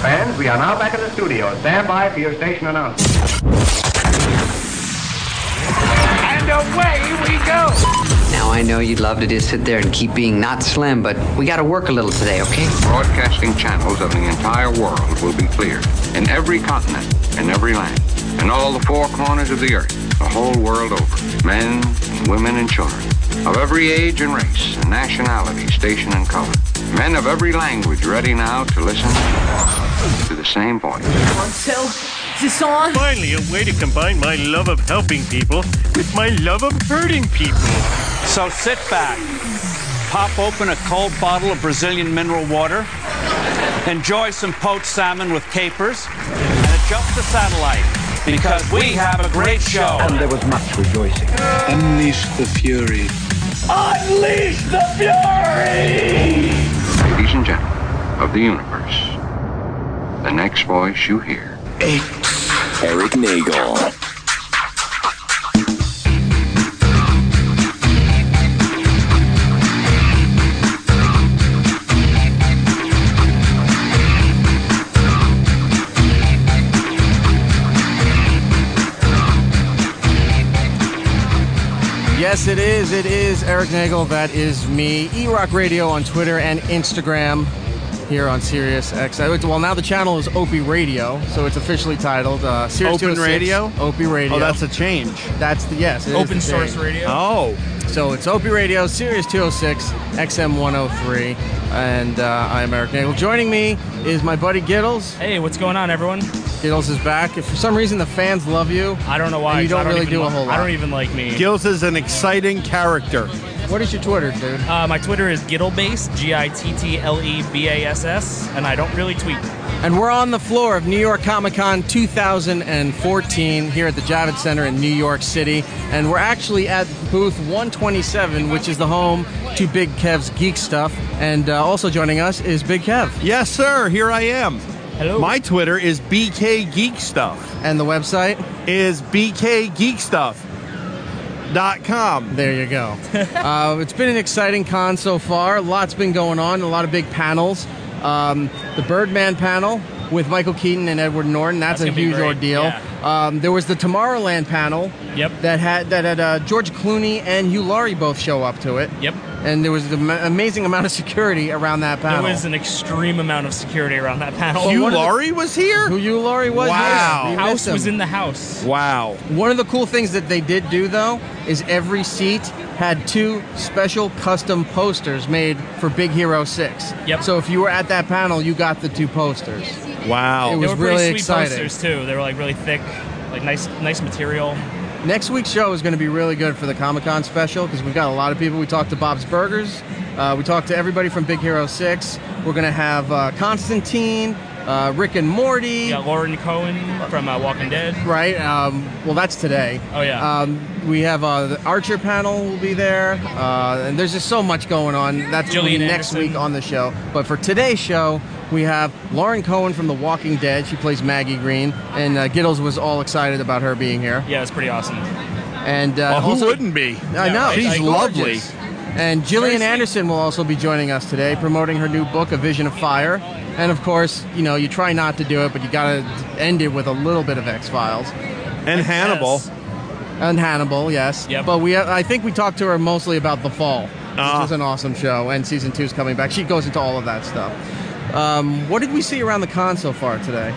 fans, we are now back at the studio. Stand by for your station announcement. And away we go! Now, I know you'd love to just sit there and keep being not slim, but we got to work a little today, okay? Broadcasting channels of the entire world will be cleared. In every continent, in every land, in all the four corners of the earth, the whole world over. Men and women and children, of every age and race, and nationality, station and color. Men of every language ready now to listen to the same voice. So, is this on? Finally, a way to combine my love of helping people with my love of hurting people. So sit back, pop open a cold bottle of Brazilian mineral water, enjoy some poached salmon with capers, and adjust the satellite, because we have a great show. And there was much rejoicing. Unleash the fury. Unleash the fury! Ladies and gentlemen of the universe, the next voice you hear. Erik Nagel. Yes, it is. It is Erik Nagel. That is me. E-Rock Radio on Twitter and Instagram here on Sirius XM. Well, now the channel is Opie Radio, so it's officially titled Sirius Open 206, Radio? Opie Radio. Oh, that's a change. That's the, yes. It Open is the source change. radio. Oh. So it's Opie Radio, Sirius 206, XM 103, and I'm Erik Nagel. Joining me is my buddy Gittles. Hey, what's going on, everyone? Gittles is back. If for some reason the fans love you, I don't know why. you don't really do a whole lot. I don't even like me. Gills is an exciting character. What is your Twitter, dude? My Twitter is Gittlebase, GITTLEBASS, and I don't really tweet. And we're on the floor of New York ComicCon 2014 here at the Javits Center in New York City. And we're actually at booth 127, which is the home to Big Kev's Geek Stuff. And also joining us is Big Kev. Yes, sir. Here I am. Hello. My Twitter is BK Geek Stuff. And the website? Is BKGeekstuff.com. There you go. It's been an exciting con so far. Lots been going on. A lot of big panels. The Birdman panel with Michael Keaton and Edward Norton. That's a huge ordeal. Yeah. There was the Tomorrowland panel. Yep. That had George Clooney and Hugh Laurie both show up to it. Yep. And there was an amazing amount of security around that panel. There was an extreme amount of security around that panel. Hugh Laurie was here? Who Hugh Laurie was? Wow. Yes, The house was in the house. Wow. One of the cool things that they did do, though, is every seat had 2 special custom posters made for Big Hero 6. Yep. So if you were at that panel, you got the 2 posters. Wow. It They was were pretty really sweet exciting. posters too. They were like really thick, like nice material. Next week's show is going to be really good for the Comic-Con special because we've got a lot of people. We talked to Bob's Burgers. We talked to everybody from Big Hero 6. We're going to have Constantine, Rick and Morty. Yeah, Lauren Cohan from Walking Dead. Right. Well, that's today. Oh, yeah. We have the Archer panel will be there. And there's just so much going on. That's going to be Gillian next Anderson. week on the show. But for today's show, we have Lauren Cohan from The Walking Dead. She plays Maggie Green. And Gittles was all excited about her being here. Yeah, it's pretty awesome. And Well, who also, wouldn't be? I know. right? She's Like, lovely. gorgeous. And Gillian Very sweet. Anderson will also be joining us today, promoting her new book, A Vision of Fire. And of course, you know, you try not to do it, but you got to end it with a little bit of X-Files. And Hannibal. Yes. And Hannibal, yes. Yep. But I think we talked to her mostly about The Fall, which is an awesome show, and season 2 is coming back. She goes into all of that stuff. What did we see around the con so far today?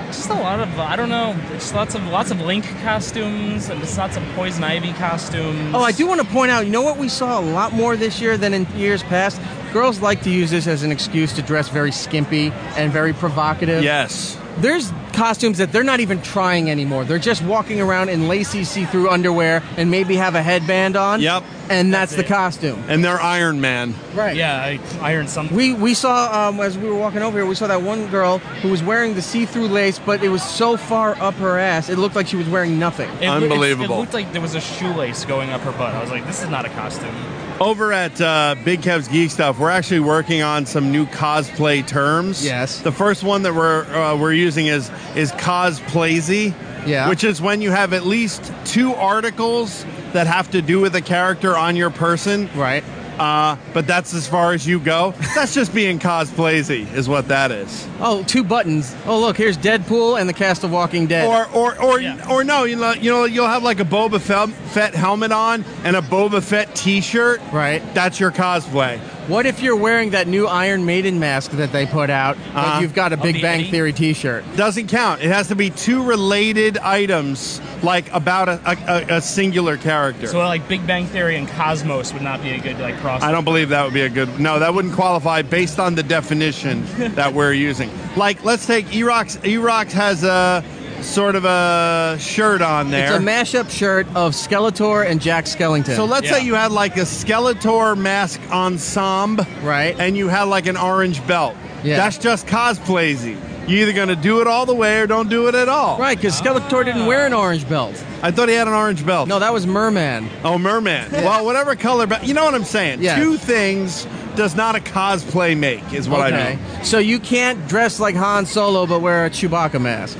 Just a lot of I don't know. Just lots of Link costumes and just lots of Poison Ivy costumes. Oh, I do want to point out, you know what we saw a lot more this year than in years past? Girls like to use this as an excuse to dress very skimpy and very provocative. Yes. There's costumes that they're not even trying anymore. They're just walking around in lacy see-through underwear and maybe have a headband on. Yep. And that's the it. costume. And they're Iron Man. Right. Yeah, I ironed something. We saw, as we were walking over here, we saw that one girl who was wearing the see-through lace, but it was so far up her ass, it looked like she was wearing nothing. Unbelievable. It looked like there was a shoelace going up her butt. I was like, this is not a costume. Over at Big Kev's Geek Stuff, we're actually working on some new cosplay terms. Yes. The first one that we're using is cosplazy. Yeah. Which is when you have at least 2 articles that have to do with a character on your person. Right. but that's as far as you go. That's just being cosplaysy, is what that is. Oh, 2 buttons. Oh, look, here's Deadpool and the cast of Walking Dead. Or no, you'll have like a Boba Fett helmet on and a Boba Fett T-shirt. Right. That's your cosplay. What if you're wearing that new Iron Maiden mask that they put out, but you've got a Big Bang Theory T-shirt? Doesn't count. It has to be 2 related items, like about a singular character. So like Big Bang Theory and Cosmos would not be a good like cross. I don't believe that would be a good. No, that wouldn't qualify based on the definition that we're using. Like, let's take Erox. Erox has a sort of a shirt on there. It's a mashup shirt of Skeletor and Jack Skellington. So let's say you had like a Skeletor mask ensemble, right? And you had like an orange belt. Yeah. That's just cosplaysy. You're either going to do it all the way or don't do it at all. Right, because Skeletor didn't wear an orange belt. I thought he had an orange belt. No, that was Merman. Oh, Merman. Well, whatever color belt. You know what I'm saying? Yeah. 2 things does not a cosplay make, is what I mean. So you can't dress like Han Solo but wear a Chewbacca mask.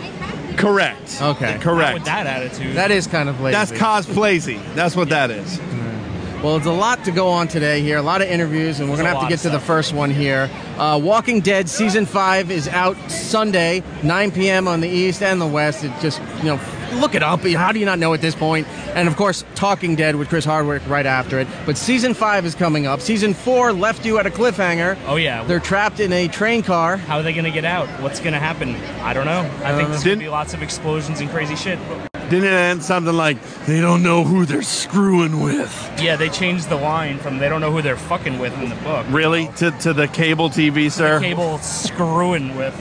Correct. Okay. Correct. With that attitude. That is kind of lazy. That's cosplaysy. That's what that is. Well, it's a lot to go on today here, a lot of interviews, and we're going to have to get to the first one here. Walking Dead Season 5 is out Sunday, 9 p.m. on the East and the West. It just, look it up. How do you not know at this point? And, of course, Talking Dead with Chris Hardwick right after it. But Season 5 is coming up. Season 4 left you at a cliffhanger. Oh, yeah. They're trapped in a train car. How are they going to get out? What's going to happen? I don't know. I think there's going to be lots of explosions and crazy shit. Didn't it end something like, they don't know who they're screwing with? Yeah, they changed the line from they don't know who they're fucking with in the book. Really? To the cable TV, sir? The cable screwing with.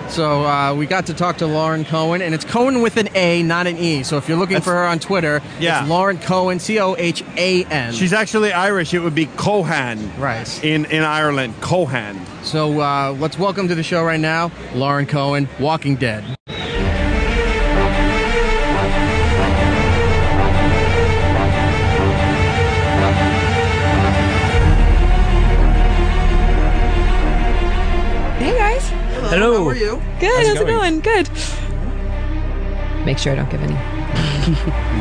So we got to talk to Lauren Cohan, and it's Cohan with an A, not an E. So if you're looking for her on Twitter, it's Lauren Cohan, Cohan. She's actually Irish. It would be Cohan. Right. In Ireland, Cohan. So let's welcome to the show right now, Lauren Cohan, Walking Dead. Hey guys. Hello. How are you? Good. How's it going? Good. Make sure I don't give any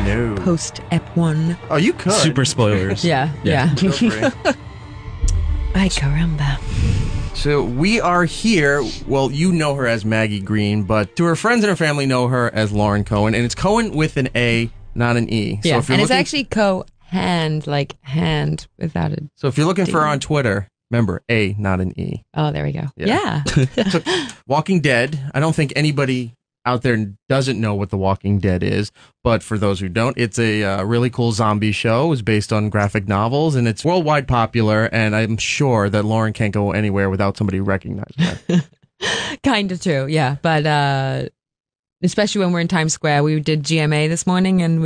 No. post-ep 1. Oh, you could. Super spoilers. Yeah. Feel free. Ay, caramba. So we are here. Well, you know her as Maggie Green, but to her friends and her family know her as Lauren Cohan, and it's Cohan with an A, not an E. Yeah, so if you're and it's looking, actually co-hand, like hand without a... So if you're looking for her on Twitter, remember, A, not an E. Oh, there we go. Yeah. So, Walking Dead, I don't think anybody out there doesn't know what The Walking Dead is, but for those who don't, it's a really cool zombie show. It's based on graphic novels, and it's worldwide popular, and I'm sure that Lauren can't go anywhere without somebody recognizing that. Kind of true, yeah. But especially when we're in Times Square, we did GMA this morning, and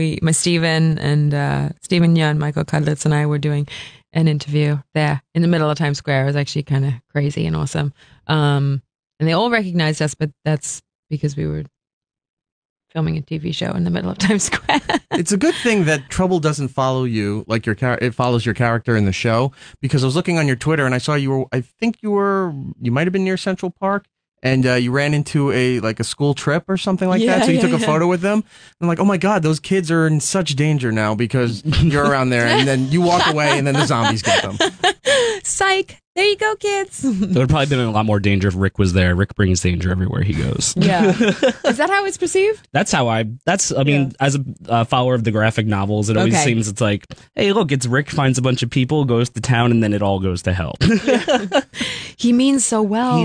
Stephen Yeun, Michael Cudlitz, and I were doing an interview there in the middle of Times Square. It was actually kind of crazy and awesome. And they all recognized us, but that's because we were filming a TV show in the middle of Times Square. It's a good thing that trouble doesn't follow you like it follows your character in the show, because I was looking on your Twitter and I saw you might have been near Central Park, and you ran into a school trip or something like that. So you took a photo with them. I'm like, oh my God, those kids are in such danger now because you're around there, and then you walk away and then the zombies get them. Psych. There you go, kids. It would have probably been in a lot more danger if Rick was there. Rick brings danger everywhere he goes. Yeah. Is that how it's perceived? As a follower of the graphic novels, it always seems it's like, hey, look, it's Rick finds a bunch of people, goes to town, and then it all goes to hell. He means so well.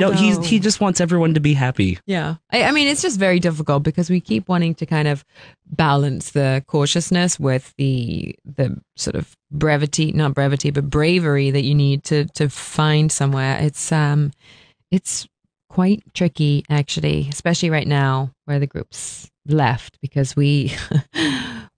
He just wants everyone to be happy. Yeah. I mean, it's just very difficult because we keep wanting to kind of balance the cautiousness with the sort of bravery that you need to find somewhere. It's quite tricky, actually, especially right now where the group's left, because we're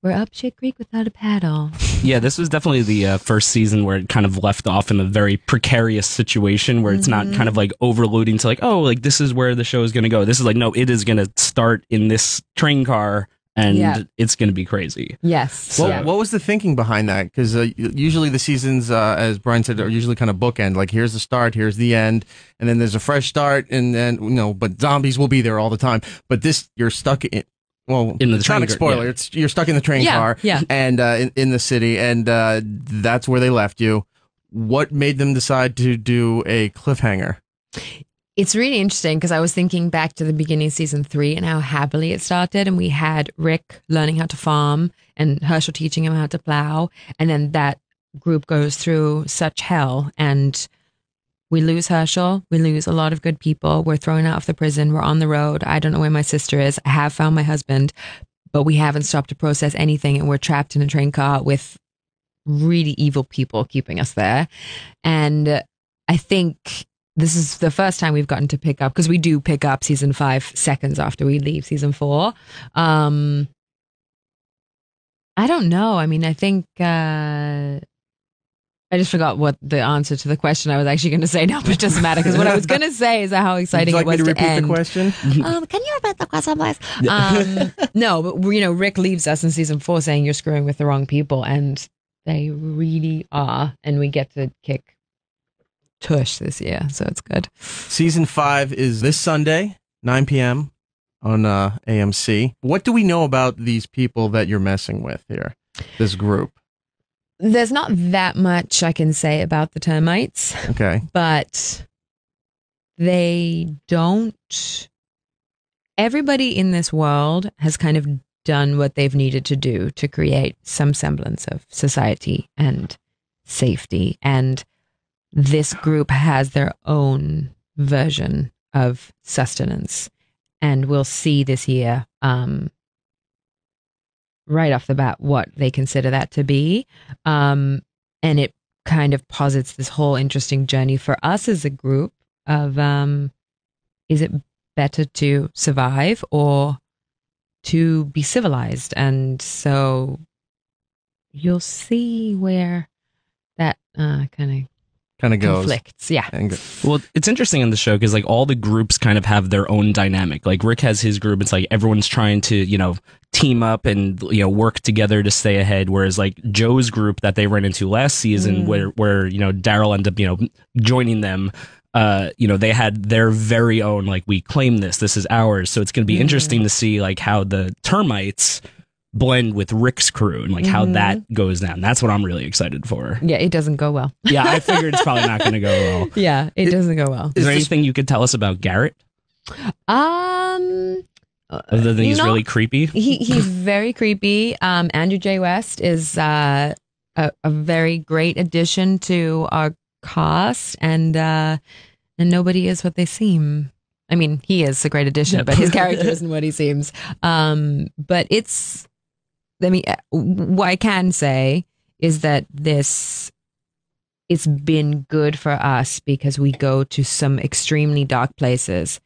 up shit creek without a paddle. Yeah, this was definitely the first season where it kind of left off in a very precarious situation where it's not kind of like overloading to like, oh, like this is where the show is going to go. This is like, no, it is going to start in this train car and it's going to be crazy. Yes. So, What was the thinking behind that? Because usually the seasons, as Brian said, are usually kind of bookend. Like, here's the start, here's the end, and then there's a fresh start, and then, but zombies will be there all the time. But this, you're stuck in... Well, in the it's not a spoiler. Yeah. You're stuck in the train car, and in the city, and that's where they left you. what made them decide to do a cliffhanger? It's really interesting because I was thinking back to the beginning of season 3 and how happily it started. And we had Rick learning how to farm and Herschel teaching him how to plow. And then that group goes through such hell and we lose Herschel. We lose a lot of good people. We're thrown out of the prison. We're on the road. I don't know where my sister is. I have found my husband, but we haven't stopped to process anything. And we're trapped in a train car with really evil people keeping us there. And I think this is the first time we've gotten to pick up, because we do pick up season 5 seconds after we leave season 4. I don't know. I mean, I think I just forgot what the answer to the question I was actually going to say now, but it doesn't matter because what I was going to say is how exciting it was to end. Would you like me to repeat the question? Can you repeat the question, please? No, but Rick leaves us in season 4 saying you're screwing with the wrong people, and they really are, and we get to kick tush this year, so it's good. Season 5 is this Sunday, 9 p.m. on AMC. What do we know about these people that you're messing with here, this group? There's not that much I can say about the termites. Okay. But they don't... Everybody in this world has kind of done what they've needed to do to create some semblance of society and safety, and this group has their own version of sustenance, and we'll see this year right off the bat what they consider that to be, and it kind of posits this whole interesting journey for us as a group of is it better to survive or to be civilized? And so you'll see where that kind of goes. Conflicts, yeah. Well, it's interesting in the show because like all the groups kind of have their own dynamic. Like Rick has his group. It's like everyone's trying to, team up and, work together to stay ahead. Whereas like Joe's group that they ran into last season where Daryl ended up, joining them, they had their very own, like, we claim this is ours. So it's going to be interesting to see like how the termites blend with Rick's crew and like how that goes down. That's what I'm really excited for. Yeah, it doesn't go well. Yeah, I figured it's probably not going to go well. Yeah, it doesn't go well. Is there anything you could tell us about Garrett? Other than he's really creepy? He's very creepy. Andrew J. West is a very great addition to our cast, and nobody is what they seem. I mean, he is a great addition, but his character isn't what he seems. But what I can say is that it's been good for us because we go to some extremely dark places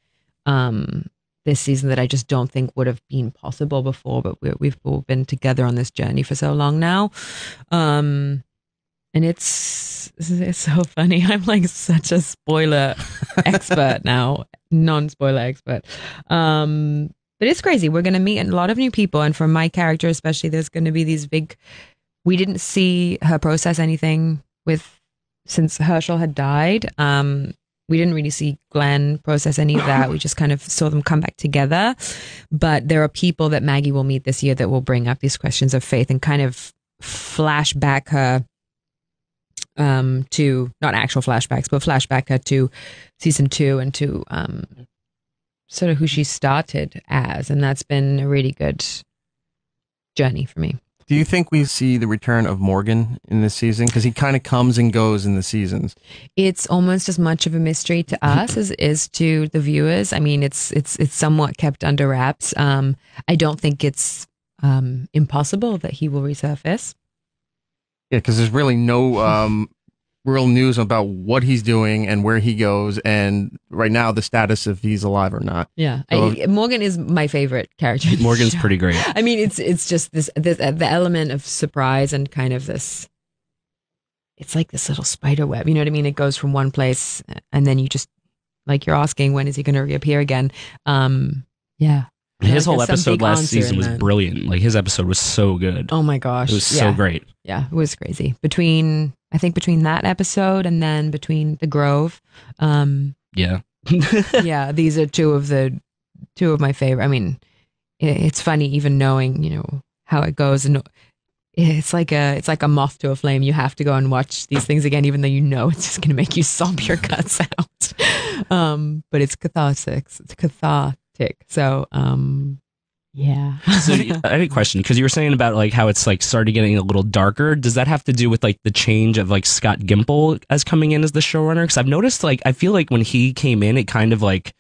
this season that I just don't think would have been possible before, but we've all been together on this journey for so long now. And it's so funny. I'm like such a spoiler expert now, non-spoiler expert. But it's crazy. We're going to meet a lot of new people. And for my character, especially, there's going to be these big, we didn't see her process anything since Herschel had died. We didn't really see Glenn process any of that. We just kind of saw them come back together. But there are people that Maggie will meet this year that will bring up these questions of faith and kind of flash back her to, not actual flashbacks, but flashback her to season 2 and to sort of who she started as. And that's been a really good journey for me. Do you think we see the return of Morgan in this season? Because he kind of comes and goes in the seasons. It's almost as much of a mystery to us as it is to the viewers. I mean, it's somewhat kept under wraps. I don't think it's impossible that he will resurface. Yeah, because there's really no real news about what he's doing and where he goes, and right now the status if he's alive or not. Yeah, so, Morgan is my favorite character. Morgan's pretty great. I mean, it's just this the element of surprise and kind of this. It's like this little spider web. You know what I mean? It goes from one place, and then you just like you're asking when is he going to reappear again? Yeah. His whole episode last season was brilliant. Like his episode was so good. Oh my gosh. It was so great. Yeah, it was crazy. Between that episode and then between The Grove. Yeah. Yeah, these are two of my favorite. I mean, it's funny even knowing, how it goes, and it's like a moth to a flame. You have to go and watch these things again, even though you know it's just going to make you sob your guts out. But it's cathartic. It's cathartic. So, yeah. So I had a question, because you were saying about like how it's like started getting a little darker. Does that have to do with like the change of like Scott Gimple as coming in as the showrunner? Because I've noticed, like, I feel like when he came in, it kind of like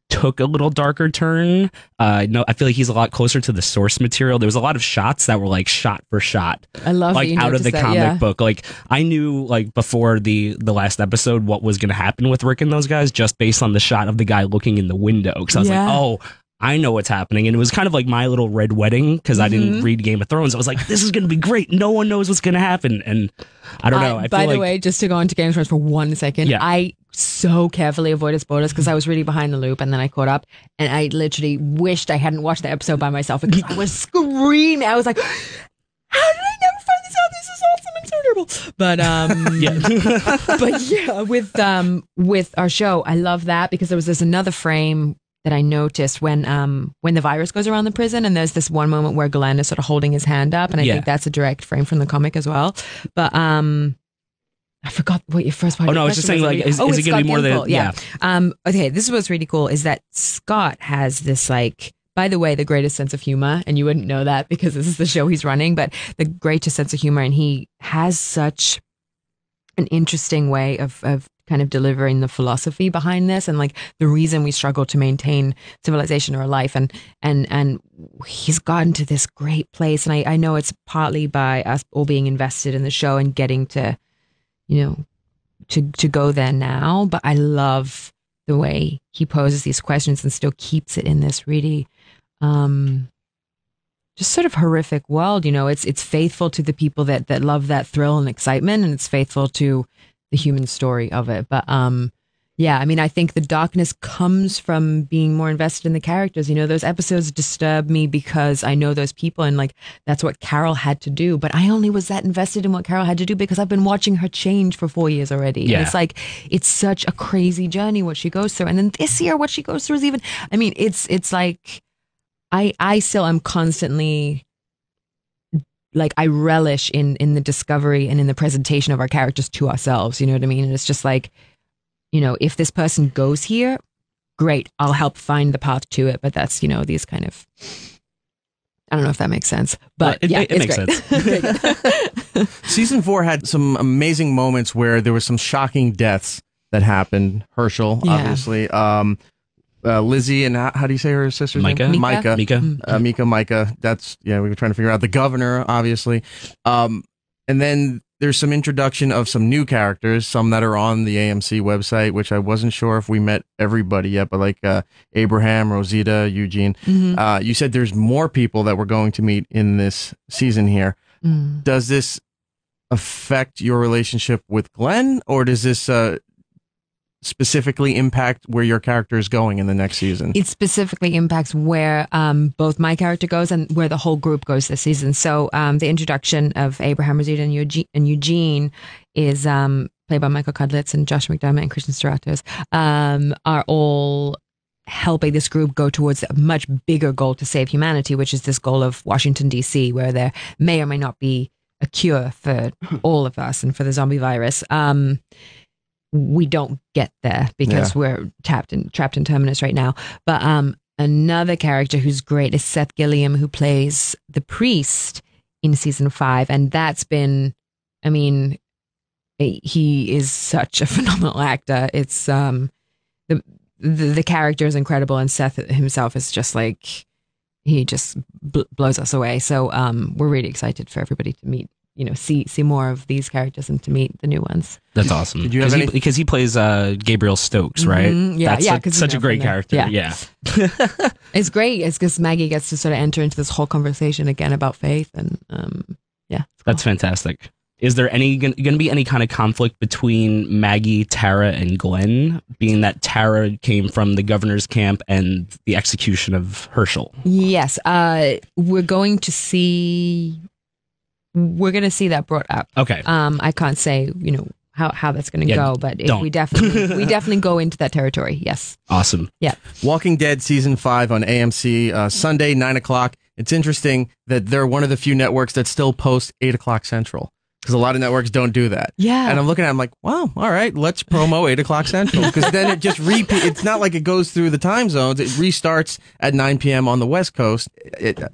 took a little darker turn. No, I feel like he's a lot closer to the source material. There was a lot of shots that were like shot for shot. I love like out of the comic book. Like I knew like before the last episode what was going to happen with Rick and those guys just based on the shot of the guy looking in the window. Because I was like, oh, I know what's happening. And it was kind of like my little red wedding, because I didn't read Game of Thrones. I was like, this is going to be great. No one knows what's going to happen. And I don't know. By the way, just to go into Game of Thrones for 1 second, I so carefully avoided spoilers because I was really behind the loop, and then I caught up, and I literally wished I hadn't watched the episode by myself because I was screaming. I was like, how did I never find this out? This is awesome. I'm so terrible. But yeah, with our show, I love that because there was this another frame that I noticed when the virus goes around the prison, and there's this one moment where Glenn is sort of holding his hand up, and I think that's a direct frame from the comic as well. But I forgot what your first part. Oh no, I was just saying, like, is it going to be more than okay, this is what's really cool is that Scott has this, like, by the way, the greatest sense of humor, and you wouldn't know that because this is the show he's running, but the greatest sense of humor, and he has such an interesting way of kind of delivering the philosophy behind this, and like the reason we struggle to maintain civilization or life, and he's gotten to this great place, and I know it's partly by us all being invested in the show and getting to, you know, to go there now, but I love the way he poses these questions and still keeps it in this really just sort of horrific world. You know, it's faithful to the people that love that thrill and excitement, and it's faithful to the human story of it. But yeah, I mean, I think the darkness comes from being more invested in the characters. You know, those episodes disturb me because I know those people, and like that's what Carol had to do. But I only was that invested in what Carol had to do because I've been watching her change for 4 years already. Yeah. And it's like, it's such a crazy journey what she goes through. And then this year what she goes through is even, I mean, it's like I still am constantly, like, I relish in the discovery and in the presentation of our characters to ourselves. You know what I mean? And it's just like, you know, if this person goes here, great, I'll help find the path to it. But that's, you know, these kind of, I don't know if that makes sense, but it makes sense. Season 4 had some amazing moments where there were some shocking deaths that happened. Herschel, obviously. Lizzie, and how do you say her sister's Micah? name? Micah. That's, we were trying to figure out the governor, obviously. And then there's some introduction of some new characters, some that are on the AMC website, which I wasn't sure if we met everybody yet, but like Abraham, Rosita, Eugene. Mm-hmm. You said there's more people that we're going to meet in this season here. Mm. Does this affect your relationship with Glenn, or does this specifically impact where your character is going in the next season? It specifically impacts where both my character goes and where the whole group goes this season. So the introduction of Abraham, Rosita, and Eugene is played by Michael Cudlitz and Josh McDermott and Christian Stratos, are all helping this group go towards a much bigger goal to save humanity, which is this goal of Washington, D.C., where there may or may not be a cure for all of us and for the zombie virus. We don't get there because we're trapped in Terminus right now. But another character who's great is Seth Gilliam, who plays the priest in season 5. And that's been, I mean, he is such a phenomenal actor. It's the character is incredible, and Seth himself is just like, he just blows us away. So we're really excited for everybody to meet, you know, see more of these characters and to meet the new ones. That's awesome. Did you have any? Because he plays Gabriel Stokes, right? Mm-hmm. Yeah, that's such a great character. Yeah. It's great. It's because Maggie gets to sort of enter into this whole conversation again about faith, and cool. That's fantastic. Is there going to be any kind of conflict between Maggie, Tara, and Glenn, being that Tara came from the governor's camp and the execution of Herschel? Yes. We're going to see that brought up. Okay. I can't say, you know, how that's going to go, but we definitely go into that territory. Yes. Awesome. Yeah. Walking Dead season 5 on AMC Sunday 9:00. it's interesting that they're one of the few networks that still post 8 o'clock Central. Because a lot of networks don't do that. Yeah. And I'm looking at it, I'm like, wow, all right, let's promo 8 o'clock Central. Because then it just it's not like it goes through the time zones. It restarts at 9 p.m. on the West Coast.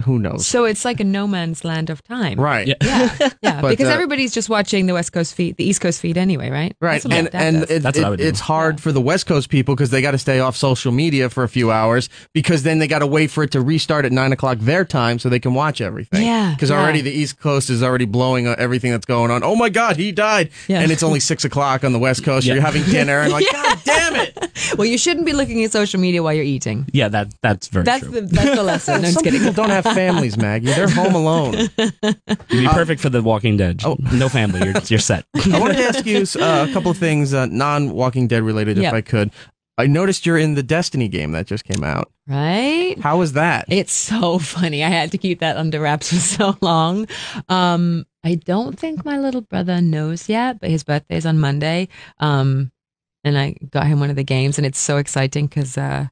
Who knows? So it's like a no man's land of time. Right. Yeah. But, because everybody's just watching the West Coast feed, the East Coast feed anyway, right? Right. That's what And it's hard for the West Coast people because they got to stay off social media for a few hours because then they got to wait for it to restart at 9 o'clock their time so they can watch everything. Yeah. Because already the East Coast is already blowing everything that's going on. Oh my God, he died. Yeah. And it's only 6 o'clock on the West Coast. You're having dinner and like, God damn it. Well, you shouldn't be looking at social media while you're eating. Yeah, that's very true. That's the lesson. No, I'm Some just kidding. people don't have families, Maggie. They're home alone. You'd be perfect for The Walking Dead. Oh, no family. You're set. I wanted to ask you a couple of things, non-Walking Dead related, if I could. I noticed you're in the Destiny game that just came out. Right? How was that? It's so funny. I had to keep that under wraps for so long. I don't think my little brother knows yet, but his birthday's on Monday. And I got him one of the games, and it's so exciting because I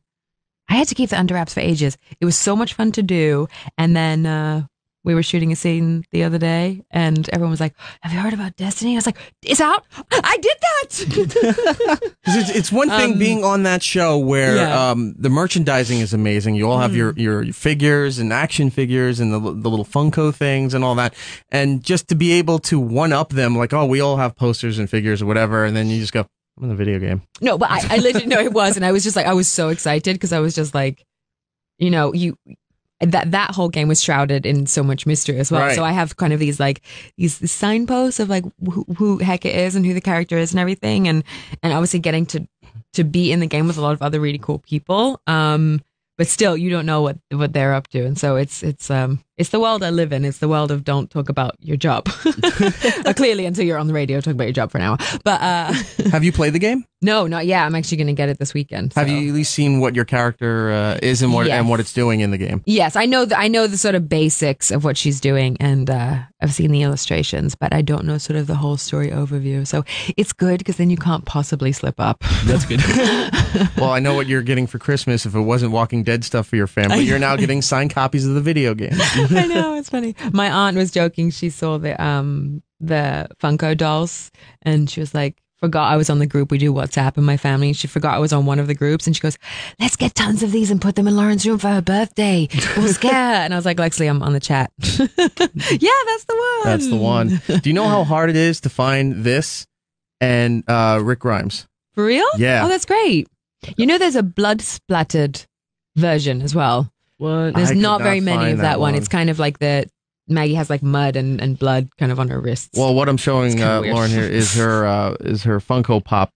had to keep that under wraps for ages. It was so much fun to do. And then we were shooting a scene the other day, and everyone was like, have you heard about Destiny? I was like, it's out? I did that! It's one thing being on that show where the merchandising is amazing. You all have your figures and action figures and the little Funko things and all that. And just to be able to one-up them, like, oh, we all have posters and figures or whatever, and then you just go, I'm in the video game. No, but I literally, no, it was. And I was just like, I was so excited because I was just like, you know, that whole game was shrouded in so much mystery as well. Right. So I have kind of these signposts of like who heck it is and who the character is and everything. And obviously getting to be in the game with a lot of other really cool people. But still, you don't know what they're up to. And so it's the world I live in. It's the world of don't talk about your job. Clearly, until you're on the radio, talk about your job for an hour. But have you played the game? No, not yet. I'm actually going to get it this weekend. Have you at least seen what your character is and what it's doing in the game? Yes, I know the sort of basics of what she's doing, and I've seen the illustrations, but I don't know sort of the whole story overview. So it's good because then you can't possibly slip up. That's good. Well, I know what you're getting for Christmas. If it wasn't Walking Dead stuff for your family, you're now getting signed copies of the video game. I know, it's funny. My aunt was joking. She saw the Funko dolls, and she was like, forgot I was on the group. We do WhatsApp in my family. She forgot I was on one of the groups, and she goes, let's get tons of these and put them in Lauren's room for her birthday. We'll scare. And I was like, Lexley, I'm on the chat. Yeah, that's the one. That's the one. Do you know how hard it is to find this and Rick Grimes? For real? Yeah. Oh, that's great. You know, there's a blood splattered version as well. What? There's not very not many find of that that one. one. It's kind of like Maggie has like mud and blood kind of on her wrists. Well, what I'm showing kinda weird. Lauren here is her Funko Pop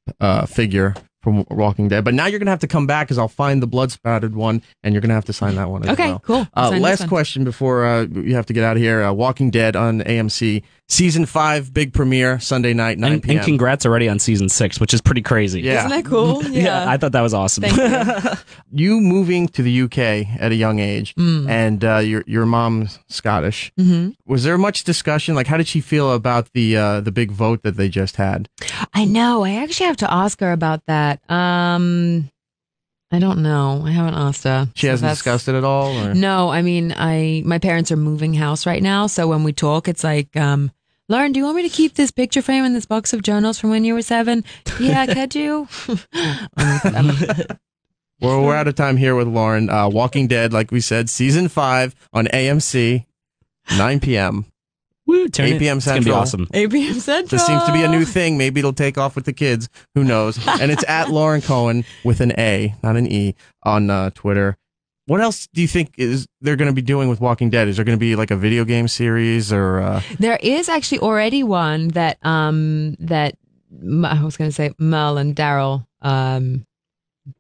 figure from Walking Dead. But now you're gonna have to come back because I'll find the blood spattered one, and you're gonna have to sign that one as Okay, well. cool. I'll sign this Last one. question before you have to get out of here. Walking Dead on AMC season 5 big premiere Sunday night 9 p.m. And congrats already on season 6, which is pretty crazy. Yeah. Isn't that cool? Yeah, I thought that was awesome. Thank you. You moving to the UK at a young age, and your mom's Scottish. Mm-hmm. Was there much discussion? Like, how did she feel about the big vote that they just had? I know. I actually have to ask her about that. I don't know. I haven't asked her. She hasn't discussed it at all? Or? No, I mean, my parents are moving house right now, so when we talk, it's like, Lauren, do you want me to keep this picture frame in this box of journals from when you were 7? Yeah, could you? Well, we're out of time here with Lauren. Walking Dead, like we said, season 5 on AMC, 9 p.m. Woo, 8 p.m. Central. It's going to be awesome. 8 p.m. Central. This seems to be a new thing. Maybe it'll take off with the kids. Who knows? And it's at Lauren Cohan with an A, not an E, on Twitter. What else do you think they're going to be doing with Walking Dead? Is there going to be like a video game series or? There is actually already one that I was going to say Merle and Daryl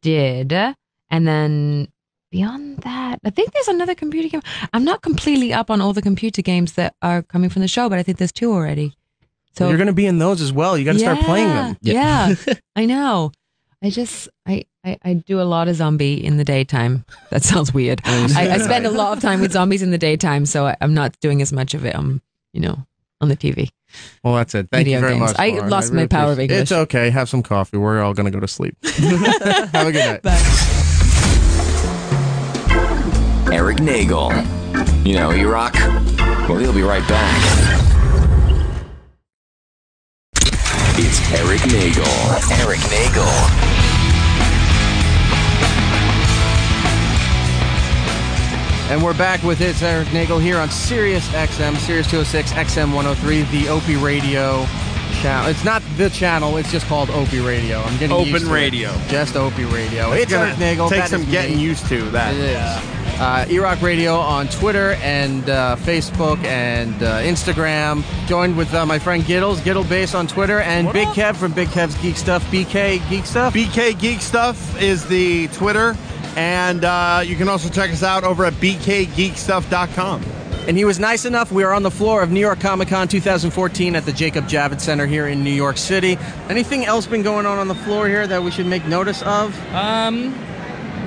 did, and then beyond that, I think there's another computer game. I'm not completely up on all the computer games that are coming from the show, but I think there's 2 already. So you're going to be in those as well. You got to start playing them. Yeah, I know. I do a lot of zombie in the daytime. That sounds weird. I spend a lot of time with zombies in the daytime, so I'm not doing as much of it on the TV. Well, that's it. Thank you very much, I Lauren. lost really my power of appreciate it. English. It's okay. Have some coffee. We're all going to go to sleep. Have a good night. Bye. Erik Nagel. You know, E-Rock? Well, he'll be right back. It's Erik Nagel. Erik Nagel. And we're back with It's Erik Nagel here on Sirius XM, Sirius 206, XM 103, the Opie Radio channel. It's not the channel, it's just called Opie Radio. I'm getting used to Radio. it. Just Opie Radio. It's Erik Nagel. Take That some is getting me. used to that. It is. E-Rock Radio on Twitter and Facebook and Instagram. Joined with my friend Gittles, Gittle Bass on Twitter, and Big Kev from Big Kev's Geek Stuff, BK Geek Stuff. BK Geek Stuff is the Twitter. And you can also check us out over at bkgeekstuff.com. And he was nice enough. We are on the floor of New York ComicCon 2014 at the Jacob Javits Center here in New York City. Anything else been going on the floor here that we should make notice of?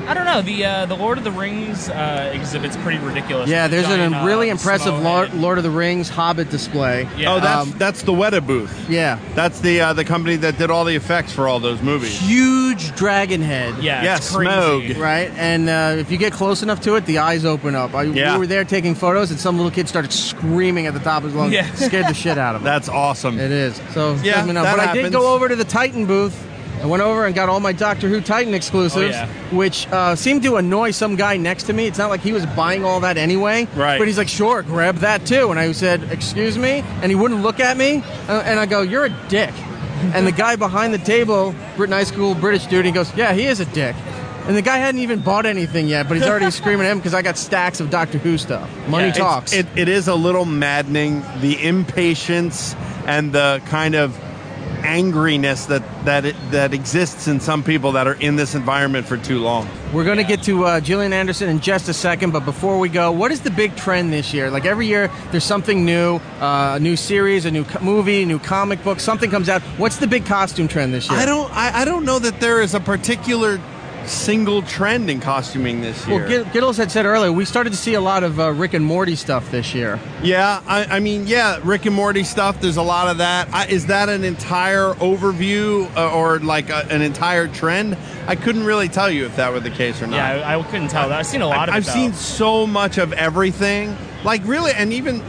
I don't know. The Lord of the Rings exhibit's pretty ridiculous. Yeah, there's a really impressive Smo Lord of the Rings Hobbit display. Yeah. Oh, that's the Weta booth. Yeah. That's the company that did all the effects for all those movies. Huge dragon head. Yeah, it's crazy. Smaug. Right? And if you get close enough to it, the eyes open up. We were there taking photos, and some little kid started screaming at the top of his lungs. Yeah. Scared the shit out of him. That's awesome. It is. So, Yeah, let me know. that But I did happens. go over to the Titan booth. I went over and got all my Doctor Who Titan exclusives, which seemed to annoy some guy next to me. It's not like he was buying all that anyway. Right. But he's like, sure, grab that too. And I said, excuse me? And he wouldn't look at me. And I go, you're a dick. And the guy behind the table, nice school British dude, he goes, yeah, he is a dick. And the guy hadn't even bought anything yet, but he's already screaming at him because I got stacks of Doctor Who stuff. Money talks. It is a little maddening, the impatience and the kind of angriness that exists in some people that are in this environment for too long. We're going to get to Gillian Anderson in just a second, but before we go, what is the big trend this year? Like every year, there's something new, a new series, a new movie, a new comic book, something comes out. What's the big costume trend this year? I don't know that there is a particular single trend in costuming this year. Well, Gittles had said earlier, we started to see a lot of Rick and Morty stuff this year. Yeah, I mean, Rick and Morty stuff, there's a lot of that. Is that an entire overview or like an entire trend? I couldn't really tell you if that were the case or not. Yeah, I couldn't tell that. I've seen a lot of it, I've seen so much of everything. Like, really, and even,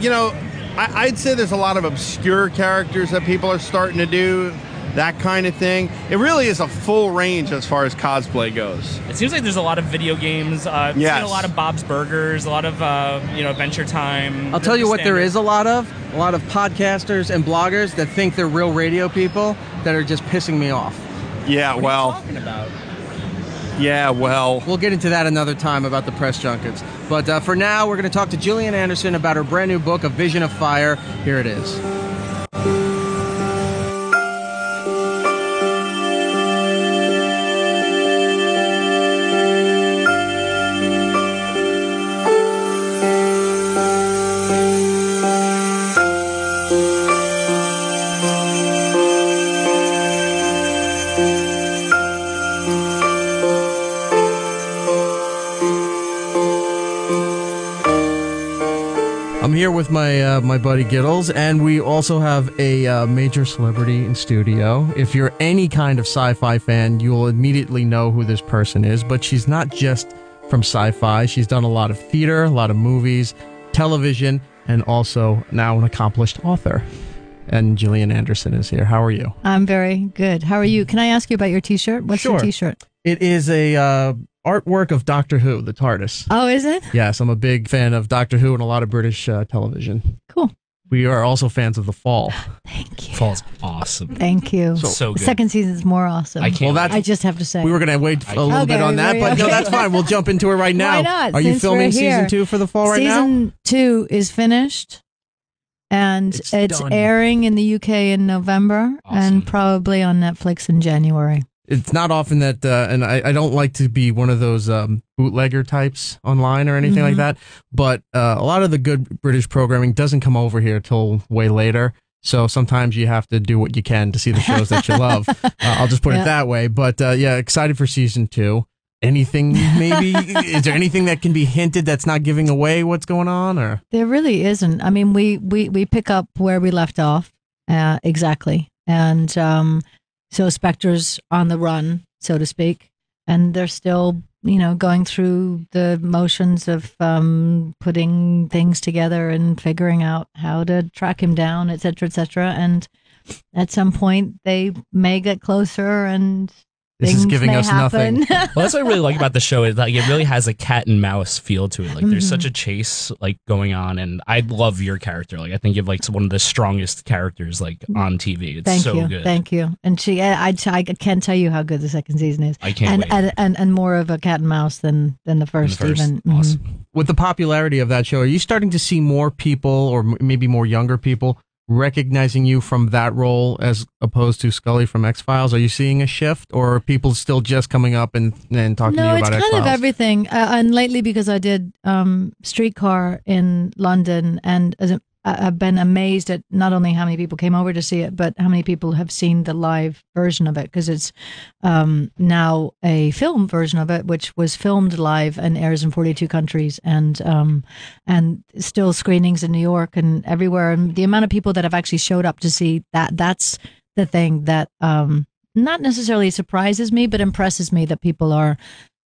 I'd say there's a lot of obscure characters that people are starting to do. That kind of thing. It really is a full range as far as cosplay goes. It seems like there's a lot of video games. I've seen a lot of Bob's Burgers, a lot of Adventure Time. I'll tell you what there is a lot of podcasters and bloggers that think they're real radio people that are just pissing me off. Yeah, What are you talking about? Yeah, well. We'll get into that another time about the press junkets. But for now, we're going to talk to Gillian Anderson about her brand new book, A Vision of Fire. Here it is. I'm here with my buddy Gittles, and we also have a major celebrity in studio. If you're any kind of sci-fi fan, you'll immediately know who this person is, but she's not just from sci-fi. She's done a lot of theater, a lot of movies, television, and also now an accomplished author. And Gillian Anderson is here. How are you? I'm very good. How are you? Can I ask you about your t-shirt? What's your t-shirt? It is a artwork of Doctor Who, the TARDIS. Oh, is it? Yes, I'm a big fan of Doctor Who and a lot of British television. Cool. We are also fans of The Fall. Thank you. Fall's awesome. Thank you. So good. The second season's more awesome. I can't. I just have to say. We were going to wait a little bit on that, but no, that's fine. We'll jump into it right now. Why not? Are you Since filming we're here. season 2 for The Fall right now? Season 2 is finished, and it's done. airing in the UK in November and probably on Netflix in January. It's not often that, and I don't like to be one of those bootlegger types online or anything like that, but a lot of the good British programming doesn't come over here till way later. So sometimes you have to do what you can to see the shows that you love. I'll just put it that way. But yeah, excited for season 2. Anything maybe? Is there anything that can be hinted that's not giving away what's going on? Or There really isn't. I mean, we pick up where we left off, exactly. And so Spectre's on the run, so to speak, and they're still, going through the motions of putting things together and figuring out how to track him down, et cetera, and at some point they may get closer and This things is giving may us happen. nothing. Well, that's what I really like about the show. Is like it really has a cat and mouse feel to it. Like there's Mhm. such a chase like going on, and I love your character. Like I think you have like one of the strongest characters like on TV. It's Thank so you, good. thank you. And I can't tell you how good the second season is. I can't wait. And more of a cat and mouse than the first. Even Mhm. With the popularity of that show, are you starting to see more people, or maybe more younger people, recognizing you from that role as opposed to Scully from X-Files? Are you seeing a shift, or are people still just coming up and talking to you about it's X-Files? kind of everything. And lately, because I did Streetcar in London, and I've been amazed at not only how many people came over to see it, but how many people have seen the live version of it, because it's now a film version of it, which was filmed live and airs in 42 countries, and still screenings in New York and everywhere. And the amount of people that have actually showed up to see that's the thing that not necessarily surprises me, but impresses me, that people are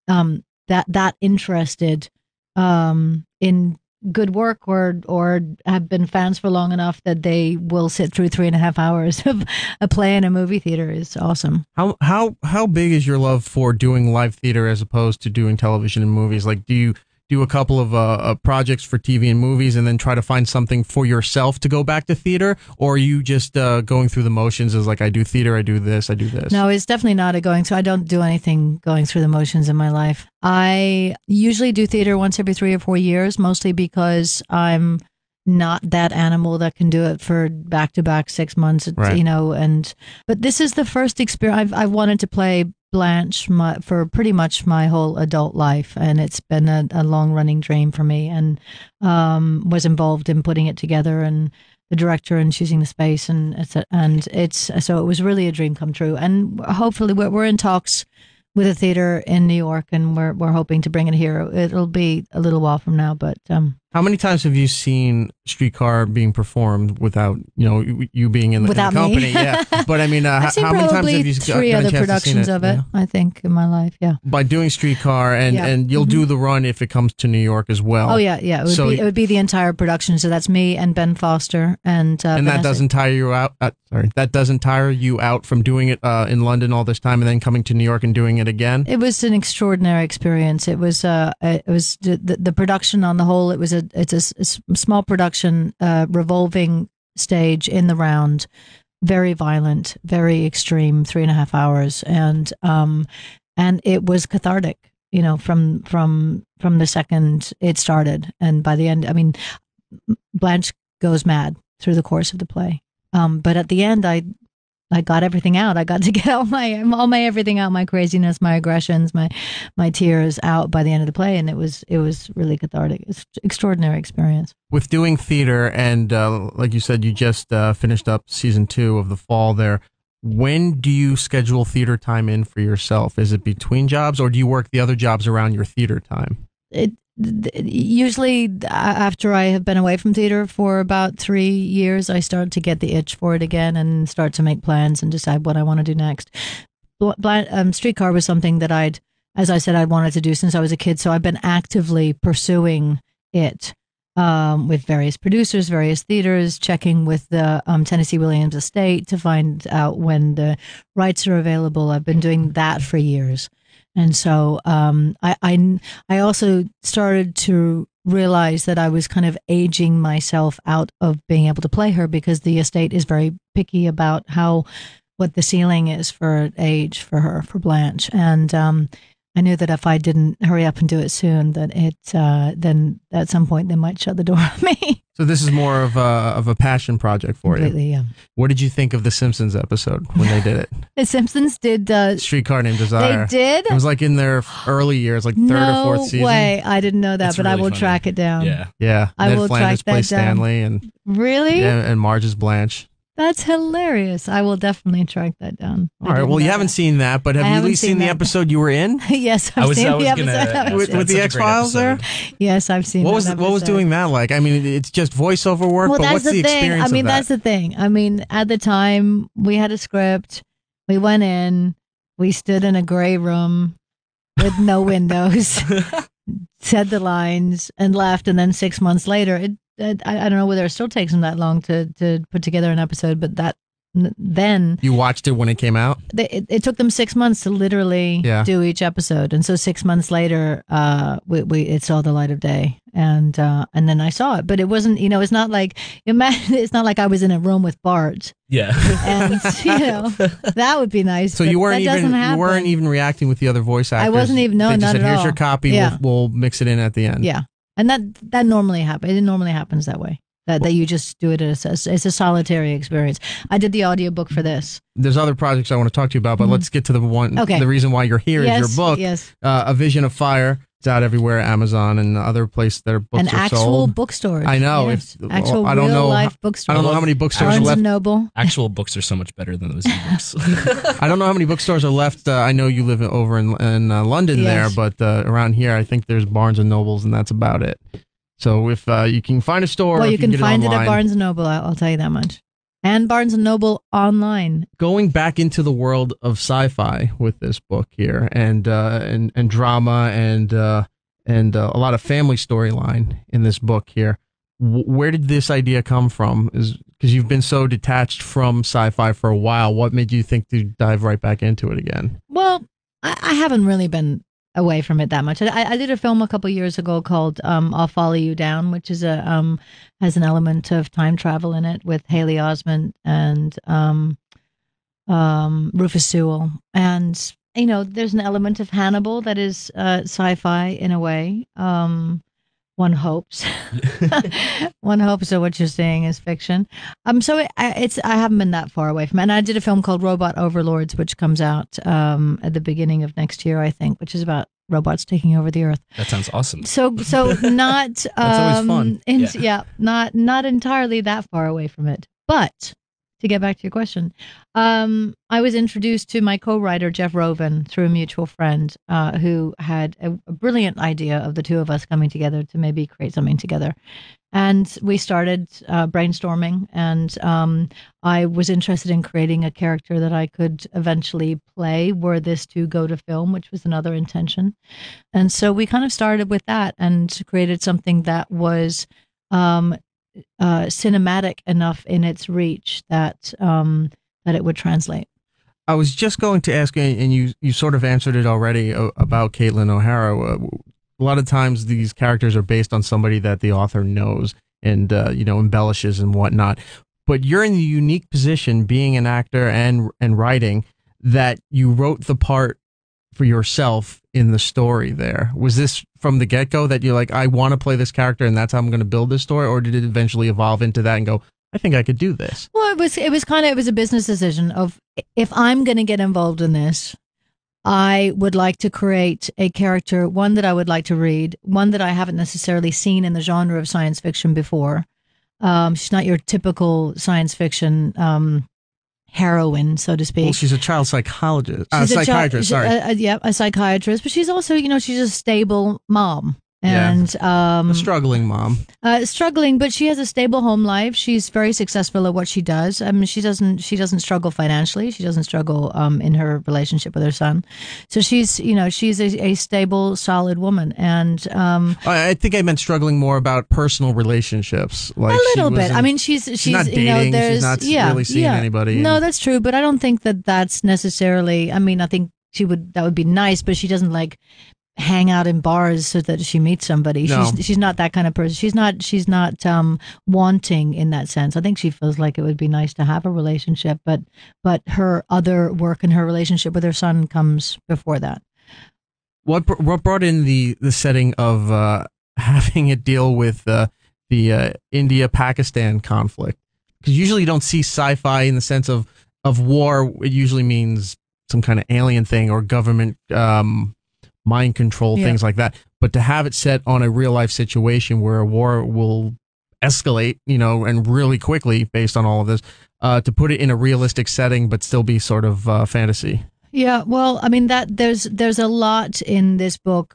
that interested in good work, or have been fans for long enough that they will sit through 3.5 hours of a play in a movie theater. Is awesome. How big is your love for doing live theater as opposed to doing television and movies? Like, do you do a couple of projects for TV and movies and then try to find something for yourself to go back to theater? Or are you just going through the motions as like, I do theater, I do this, I do this? No, it's definitely not a going through. I don't do anything going through the motions in my life. I usually do theater once every 3 or 4 years, mostly because I'm not that animal that can do it for back-to-back 6 months, Right. But this is the first experience. I've wanted to play Blanche for pretty much my whole adult life, and it's been a long-running dream for me, and was involved in putting it together, and the director, and choosing the space, and it's so it was really a dream come true. And hopefully we're in talks with a theater in New York, and we're hoping to bring it here. It'll be a little while from now, but how many times have you seen Streetcar being performed without you being in the without company? me? Yeah, but I mean, I've seen how many times probably have you 3 gotten a other chance to see productions of it? Yeah. I think in my life, yeah. By doing Streetcar, and Yeah. and you'll do the run if it comes to New York as well. Oh yeah. It would be the entire production. So that's me and Ben Foster and and that Vanessa. doesn't tire you out. That doesn't tire you out from doing it in London all this time and then coming to New York and doing it again. It was an extraordinary experience. It was the production on the whole. It's a small production, revolving stage in the round, very violent, very extreme, 3.5 hours, and it was cathartic. From the second it started, and by the end, I mean, Blanche goes mad through the course of the play. But at the end, I got everything out. I got to get all my everything out, my craziness, my aggressions, my tears out by the end of the play, and it was really cathartic. It's an extraordinary experience. With doing theater, and like you said, you just finished up season 2 of The Fall there. When do you schedule theater time in for yourself? Is it between jobs, or do you work the other jobs around your theater time? Usually after I have been away from theater for about 3 years, I start to get the itch for it again and start to make plans and decide what I want to do next. Streetcar was something that as I said, I wanted to do since I was a kid. So I've been actively pursuing it with various producers, various theaters, checking with the Tennessee Williams estate to find out when the rights are available. I've been doing that for years. And so I also started to realize that I was kind of aging myself out of being able to play her, because the estate is very picky about what the ceiling is for age for her, for Blanche. And I knew that if I didn't hurry up and do it soon, that then at some point they might shut the door on me. So this is more of a passion project for Completely, you. yeah. What did you think of the Simpsons episode when they did it? The Simpsons did Streetcar Named Desire. They did? It was like in their early years, like third or fourth season. No way. I didn't know that, It's but I really will funny. track it down. Yeah. I Ned will Flanders track that plays down. Stanley, and Really? and Marge is Blanche. That's hilarious. I will definitely track that down. All right. Well, you haven't seen that, but have I you at haven't least seen seen the that. episode you were in? Yes, I've seen the episode. with the X-Files there. Yes, I've seen. What was that what was episode. doing that like? I mean, it's just voiceover work, Well, but that's what's the thing. experience I mean, of that? that's the thing. I mean, at the time, we had a script. We went in. We stood in a gray room. with no windows, said the lines, and left. And then 6 months later, I don't know whether it still takes them that long to put together an episode, but then you watched it when it came out. It took them 6 months to literally do each episode, and so 6 months later, it saw the light of day, and then I saw it. But it wasn't, it's not like it's not like I was in a room with Bart. Yeah, and that would be nice. So you weren't even reacting with the other voice actors. I wasn't even. No, they just not said, at all. Here's your copy. Yeah. We'll mix it in at the end. Yeah, and that normally happens. It normally happens that way. That you just do it as it's a solitary experience. I did the audiobook for this. There's other projects I want to talk to you about, but let's get to the one. Okay. The reason why you're here is your book, A Vision of Fire. It's out everywhere, Amazon and other places that books and are actual sold. bookstores. I know. Yes. Actual real-life bookstores. I don't know how many bookstores Barnes are left. and Noble. Actual books are so much better than those ebooks. I don't know how many bookstores are left. I know you live over in London there, but around here, I think there's Barnes and Nobles, and that's about it. So if you can find a store, well, you can find it at Barnes and Noble. I'll tell you that much. And Barnes and Noble online. Going back into the world of sci-fi with this book here, and drama, and a lot of family storyline in this book here. Where did this idea come from? Because you've been so detached from sci-fi for a while. What made you think to dive right back into it again? Well, I haven't really been away from it that much. I did a film a couple years ago called I'll Follow You Down, which is has an element of time travel in it with Haley Osment and Rufus Sewell, and there's an element of Hannibal that is sci-fi in a way. One hopes, one hopes that what you're seeing is fiction. So I haven't been that far away from it. And I did a film called Robot Overlords, which comes out at the beginning of next year, I think, which is about robots taking over the earth. That sounds awesome. So not that's always fun. Not entirely that far away from it. But to get back to your question, I was introduced to my co-writer, Jeff Rovin, through a mutual friend who had a brilliant idea of the two of us coming together to maybe create something together. And we started brainstorming, and I was interested in creating a character that I could eventually play were this to go to film, which was another intention. And so we kind of started with that and created something that was cinematic enough in its reach that it would translate. I was just going to ask, and you sort of answered it already about Caitlin O'Hara. A lot of times these characters are based on somebody that the author knows and embellishes and whatnot. But you're in the unique position, being an actor and writing, that you wrote the part for yourself in the story there. Was this from the get-go that you're like, I want to play this character and that's how I'm going to build this story? Or did it eventually evolve into that and go, I think I could do this? Well, it was a business decision of, if I'm going to get involved in this, I would like to create a character, one that I would like to read, one that I haven't necessarily seen in the genre of science fiction before. She's not your typical science fiction heroine, so to speak. Well, she's a child psychologist. Psychiatrist, sorry. A psychiatrist, but she's also, she's a stable mom. And a struggling mom. Struggling, but she has a stable home life. She's very successful at what she does. I mean, she doesn't struggle financially. She doesn't struggle in her relationship with her son. So she's a stable, solid woman. And I think I meant struggling more about personal relatitions. Like a little bit. I mean, she's not dating. She's not really seeing anybody. No, that's true. But I don't think that's necessarily. I mean, I think that would be nice, but she doesn't hang out in bars so that she meets somebody. No. She's not that kind of person. She's not wanting in that sense. I think she feels like it would be nice to have a relationship, but her other work and her relationship with her son comes before that. What brought in the setting of having it deal with the India-Pakistan conflict? Because usually you don't see sci-fi in the sense of war. It usually means some kind of alien thing or government mind control, things like that. But to have it set on a real life situation where a war will escalate, and really quickly based on all of this, to put it in a realistic setting but still be sort of fantasy. Yeah, well, I mean that there's a lot in this book.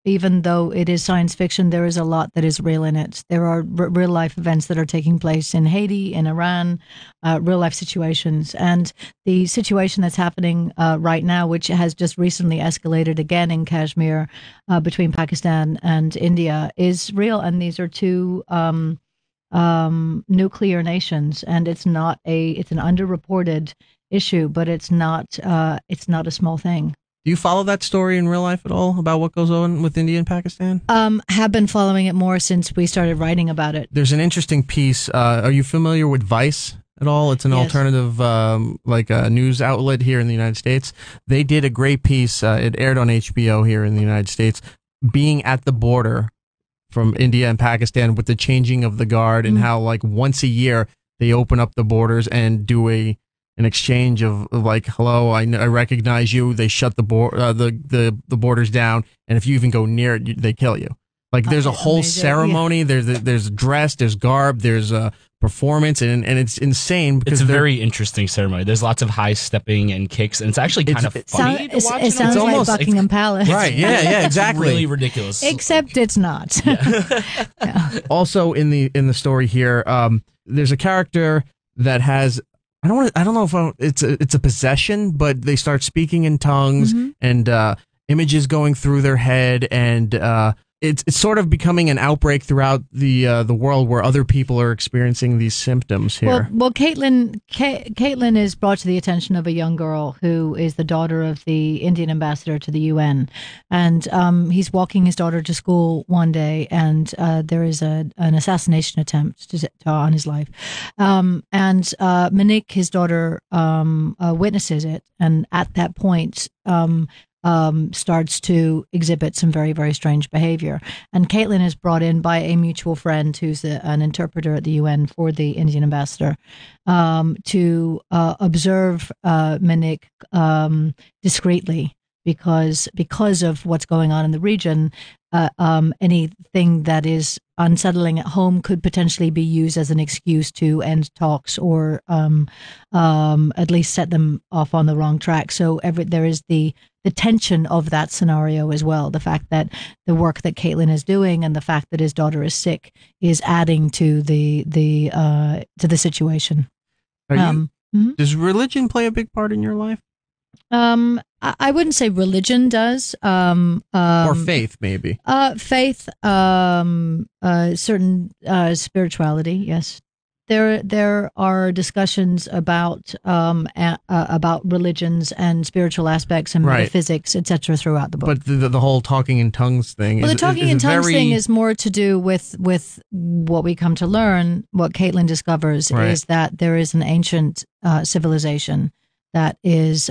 Even though it is science fiction, there is a lot that is real in it. There are real life events that are taking place in Haiti, in Iran, real life situations, and the situation that's happening right now, which has just recently escalated again in Kashmir between Pakistan and India, is real. And these are two nuclear nations, and it's an underreported issue, but it's not a small thing. Do you follow that story in real life at all about what goes on with India and Pakistan? Have been following it more since we started writing about it. There's an interesting piece. Are you familiar with Vice at all? It's an alternative, news outlet here in the United States. They did a great piece. It aired on HBO here in the United States, being at the border from India and Pakistan with the changing of the guard and how like once a year they open up the borders and do an exchange of like, hello, I recognize you. They shut the borders down, and if you even go near it, they kill you. Like there's a whole ceremony. Yeah. There's dress, there's garb, there's a performance, and it's insane because it's a very interesting ceremony. There's lots of high stepping and kicks, and it's actually kind of funny to watch. It sounds like Buckingham Palace, right? Yeah, exactly. It's really ridiculous, except it's not. Yeah. Also, in the story here, there's a character that has. I don't know if it's a possession, but they start speaking in tongues and images going through their head, and it's sort of becoming an outbreak throughout the world where other people are experiencing these symptoms here. Well, Caitlin is brought to the attention of a young girl who is the daughter of the Indian ambassador to the UN, and he's walking his daughter to school one day, and there is an assassination attempt on his life, and Monique, his daughter, witnesses it, and at that point. Starts to exhibit some very, very strange behavior. And Caitlin is brought in by a mutual friend who's an interpreter at the UN for the Indian ambassador to observe Monique discreetly because of what's going on in the region. Anything that is unsettling at home could potentially be used as an excuse to end talks or at least set them off on the wrong track. So there is the tension of that scenario as well. The fact that the work that Caitlin is doing and the fact that his daughter is sick is adding to the situation. Does religion play a big part in your life? I wouldn't say religion does. Or faith, maybe. Faith, certain spirituality, yes. There are discussions about religions and spiritual aspects and metaphysics, etc. throughout the book. But the whole talking in tongues thing. Well, the talking in tongues thing is more to do with what we come to learn. What Caitlin discovers is that there is an ancient civilization that is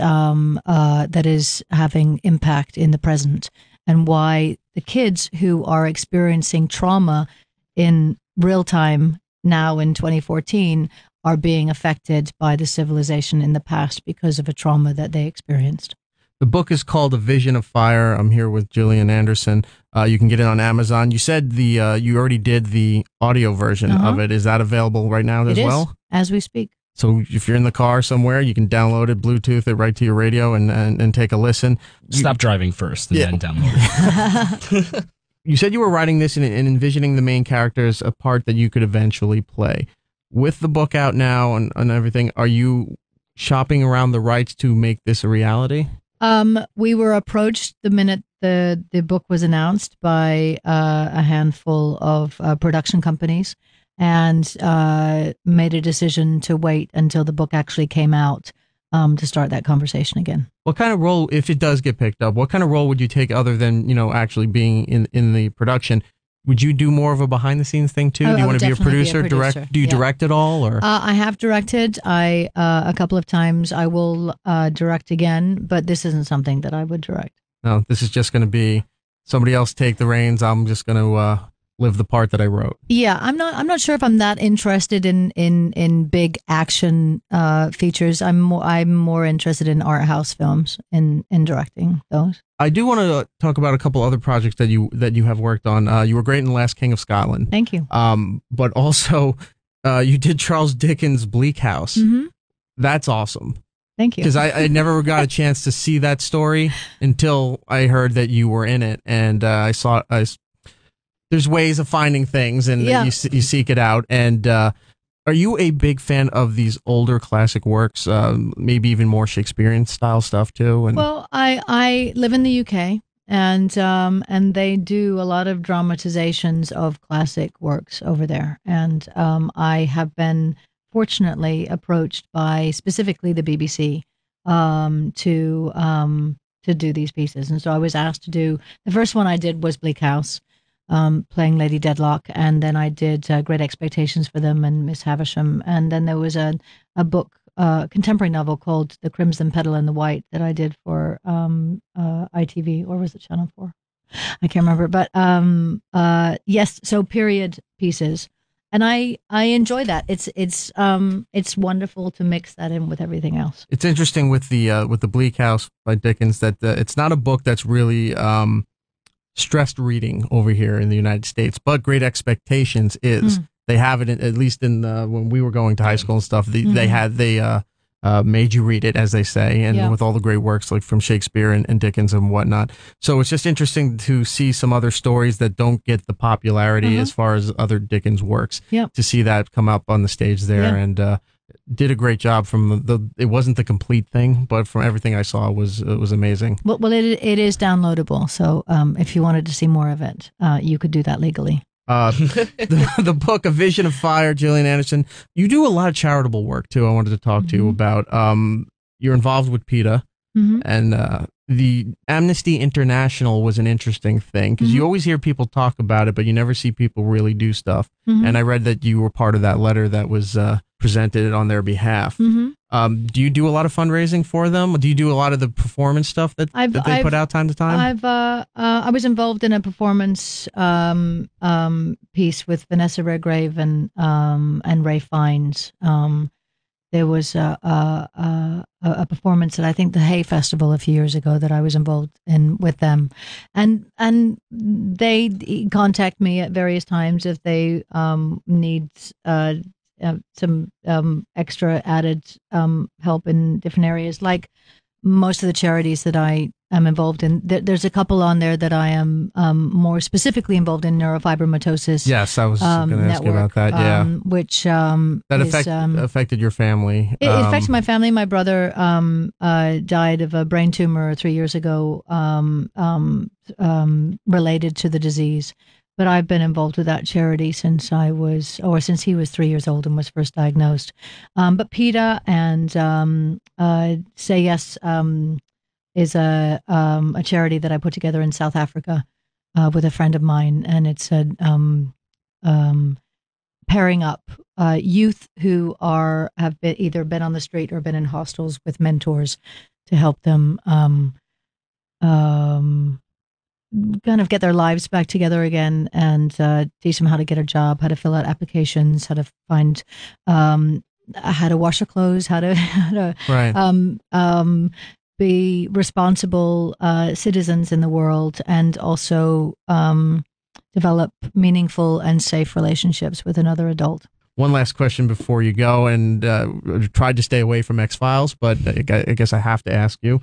having impact in the present, and why the kids who are experiencing trauma in real time now in 2014 are being affected by the civilization in the past because of a trauma that they experienced. The book is called A Vision of Fire. I'm here with Gillian Anderson. You can get it on Amazon. You said you already did the audio version of it. Is that available right now as well? It is, as we speak. So if you're in the car somewhere, you can download it, Bluetooth it right to your radio and take a listen. Stop driving first and then download it. You said you were writing this and envisioning the main character as a part that you could eventually play. With the book out now and everything, are you shopping around the rights to make this a reality? We were approached the minute the book was announced by a handful of production companies, and made a decision to wait until the book actually came out to start that conversation again. What kind of role, if it does get picked up, what kind of role would you take other than, actually being in the production? Would you do more of a behind the scenes thing too? Do you want to be a producer? Direct? Do you direct at all? Or I have directed. A couple of times. I will direct again, but this isn't something that I would direct. No, this is just going to be somebody else take the reins. I'm just going to live the part that I wrote. Yeah, I'm not sure if I'm that interested in big action features. I'm more interested in art house films and in directing those. I do want to talk about a couple other projects that you have worked on. You were great in The Last King of Scotland. Thank you. But also you did Charles Dickens' Bleak House. Mm-hmm. That's awesome. Thank you. Because I never got a chance to see that story until I heard that you were in it, and there's ways of finding things, and you seek it out. And are you a big fan of these older classic works, maybe even more Shakespearean style stuff too? And well, I live in the UK, and they do a lot of dramatizations of classic works over there, and I have been fortunately approached by specifically the BBC to do these pieces, and so I was asked to do the first one I did was Bleak House, playing Lady Dedlock, and then I did Great Expectations for them and Miss Havisham, and then there was a book, contemporary novel called The Crimson Petal and the White that I did for ITV, or was it Channel 4? I can't remember, but yes, so period pieces. And I enjoy that. It's wonderful to mix that in with everything else. it's interesting with the Bleak House by Dickens that it's not a book that's really stressed reading over here in the United States, but Great Expectations is. They have it at least in when we were going to high school and stuff. They made you read it, as they say, and with all the great works like from Shakespeare and Dickens and whatnot. So it's just interesting to see some other stories that don't get the popularity as far as other Dickens works. To see that come up on the stage there, and did a great job. From it wasn't the complete thing, but from everything I saw, it was amazing. Well, it is downloadable. So if you wanted to see more of it, you could do that legally. The book, A Vision of Fire, Gillian Anderson. You do a lot of charitable work too. I wanted to talk to you about. You're involved with PETA, and the Amnesty International was an interesting thing because you always hear people talk about it, but you never see people really do stuff. And I read that you were part of that letter that was presented on their behalf. Do you do a lot of fundraising for them? Do you do a lot of the performance stuff that they put out time to time? I was involved in a performance piece with Vanessa Redgrave and Ray Fiennes. There was a performance at I think the Hay Festival a few years ago that I was involved in with them, and they contact me at various times if they need some extra added help in different areas, like most of the charities that I am involved in. There's a couple on there that I am more specifically involved in, neurofibromatosis. Yes, I was going to ask you about that. Yeah, which that affected your family. It affected my family. My brother died of a brain tumor 3 years ago, related to the disease. But I've been involved with that charity since he was 3 years old and was first diagnosed. But PETA and Say Yes is a charity that I put together in South Africa with a friend of mine, and it's pairing up youth who have either been on the street or been in hostels with mentors to help them kind of get their lives back together again, and teach them how to get a job, how to fill out applications, how to find, how to wash their clothes, how to be responsible citizens in the world, and also develop meaningful and safe relationships with another adult. One last question before you go, and tried to stay away from X-Files, but I guess I have to ask you.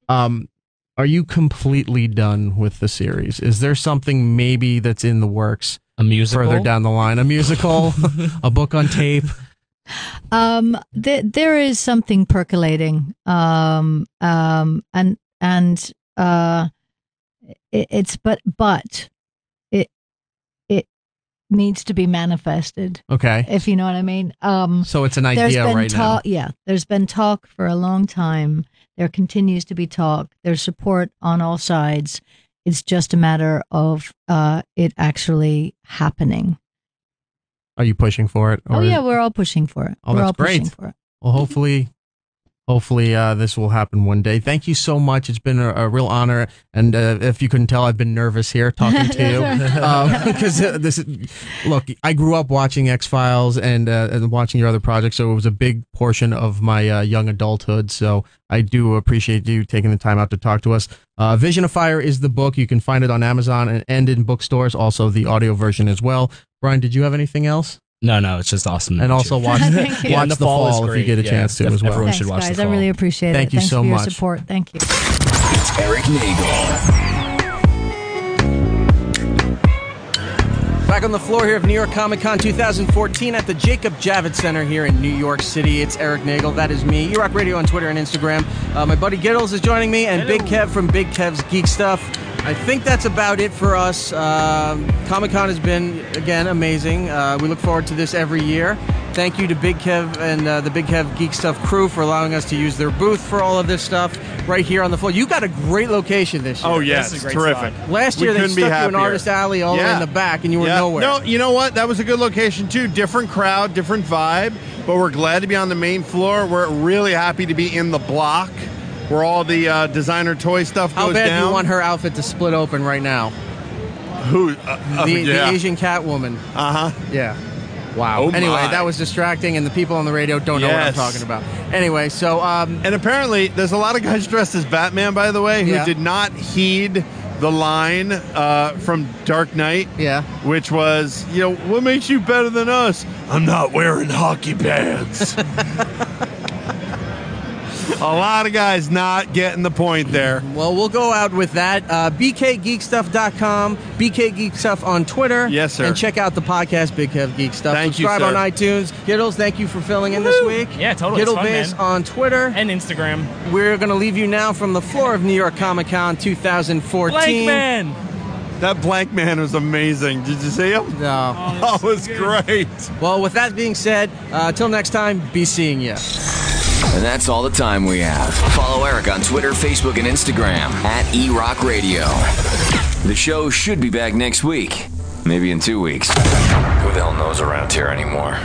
Are you completely done with the series? Is there something maybe that's in the works? A musical? Further down the line? A musical? A book on tape? There is something percolating. It needs to be manifested. Okay. If you know what I mean. So it's an idea right now. Yeah. There's been talk for a long time. There continues to be talk. There's support on all sides. It's just a matter of it actually happening. Are you pushing for it? Oh yeah, we're all pushing for it. Oh, we're that's all great. pushing for it. Well, hopefully this will happen one day. Thank you so much. It's been a real honor. And if you couldn't tell, I've been nervous here talking to you. Because look, I grew up watching X-Files and watching your other projects, so it was a big portion of my young adulthood. So I do appreciate you taking the time out to talk to us. Vision of Fire is the book. You can find it on Amazon and in bookstores, also the audio version as well. Brian, did you have anything else? No, it's just awesome. And also watch, Thank you. watch The Fall if you get a chance to as well. Everyone Thanks, should watch guys. The I Fall. really appreciate Thank it. you Thanks so for much. your support. Thank you. It's Erik Nagel. Back on the floor here of New York Comic Con 2014 at the Jacob Javits Center here in New York City. It's Erik Nagel. That is me. E-Rock Radio on Twitter and Instagram. My buddy Gittles is joining me, and Big Kev from Big Kev's Geek Stuff. I think that's about it for us. Comic-Con has been, again, amazing. We look forward to this every year. Thank you to Big Kev and the Big Kev Geek Stuff crew for allowing us to use their booth for all of this stuff right here on the floor. You got a great location this year. Oh, yes. Terrific. Last year, they stuck you in Artist Alley all the way in the back, and you were nowhere. No, you know what? That was a good location, too. Different crowd, different vibe. But we're glad to be on the main floor. We're really happy to be in the block where all the designer toy stuff goes down. How bad do you want her outfit to split open right now? Who? The Asian cat woman. Uh-huh. Yeah. Wow. Oh anyway, my. that was distracting, and the people on the radio don't know what I'm talking about. Anyway, so... and apparently, there's a lot of guys dressed as Batman, by the way, who did not heed the line from Dark Knight, which was, what makes you better than us? I'm not wearing hockey pads. A lot of guys not getting the point there. Well, we'll go out with that. BKGeekStuff.com, BK Geek Stuff on Twitter. Yes, sir. And check out the podcast, Big Kev Geek Stuff. Thank you, Subscribe sir. on iTunes. Gittles, thank you for filling in this week. Yeah, totally. It's fun, Gittleface man. on Twitter. And Instagram. We're going to leave you now from the floor of New York Comic Con 2014. Blank Man! That Blank Man was amazing. Did you see him? No. Oh, it was great. Well, with that being said, till next time, be seeing ya. And that's all the time we have. Follow Erik on Twitter, Facebook, and Instagram at eRock Radio. The show should be back next week. Maybe in 2 weeks. Who the hell knows around here anymore?